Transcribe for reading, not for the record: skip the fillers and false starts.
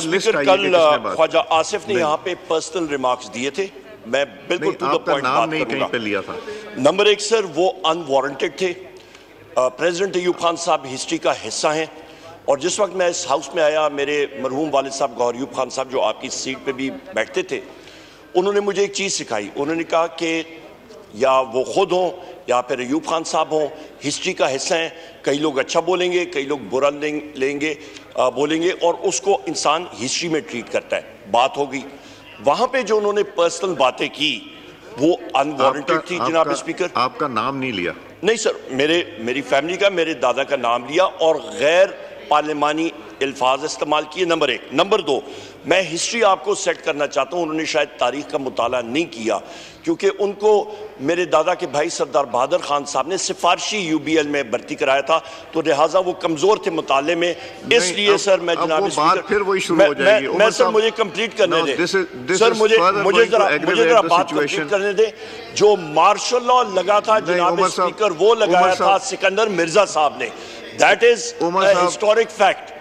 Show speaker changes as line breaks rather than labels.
List آئی ہے کہ کس نے بات؟
خواجہ آصف نے یہاں پہ پرسنل ریمارکس دیے تھے، میں بالکل ٹو دا پوائنٹ بات
نہیں
کروں
کہیں پہ لیا تھا۔
نمبر ایک سر، وہ ان وارنٹڈ تھے۔ پریزیڈنٹ ایوب خان صاحب ہسٹری کا حصہ ہیں، اور جس وقت میں اس ہاؤس میں آیا، میرے مرحوم والد صاحب گوہر ایوب خان صاحب جو آپ کی سیٹ پہ بھی بیٹھتے تھے، انہوں نے مجھے ایک چیز سکھائی۔ انہوں نے کہا کہ یا وہ خود ہوں یا پھر ایوب خان صاحب ہوں، ہسٹری کا حصہ ہیں، کئی لوگ اچھا بولیں گے، کئی لوگ برا بولیں گے، اور اس کو انسان ہسٹری میں ٹریٹ کرتا ہے۔ بات ہوگی وہاں پہ جو انہوں نے پرسنل باتیں کی وہ ان وارنٹڈ تھی جناب اسپیکر۔
آپ کا نام نہیں لیا؟
نہیں سر، میری فیملی کا، میرے دادا کا نام لیا اور غیر پارلیمانی الفاظ استعمال کیے، نمبر ایک۔ نمبر دو، میں ہسٹری آپ کو سیٹ کرنا چاہتا ہوں، انہوں نے شاید تاریخ کا مطالعہ نہیں کیا، کیونکہ ان کو میرے دادا کے بھائی سردار بہادر خان صاحب نے سفارشی یو بی ایل میں بھرتی کرایا تھا، تو لہٰذا وہ کمزور تھے مطالعے میں، اس لیے سر میں جناب میں سر مجھے کمپلیٹ کرنے دیں، سر مجھے ذرا بات کمپلیٹ کرنے دیں۔ جو مارشل لا لگا تھا جناب اسپیکر، وہ لگایا تھا سکندر مرزا صاحب نے، that is a historic fact.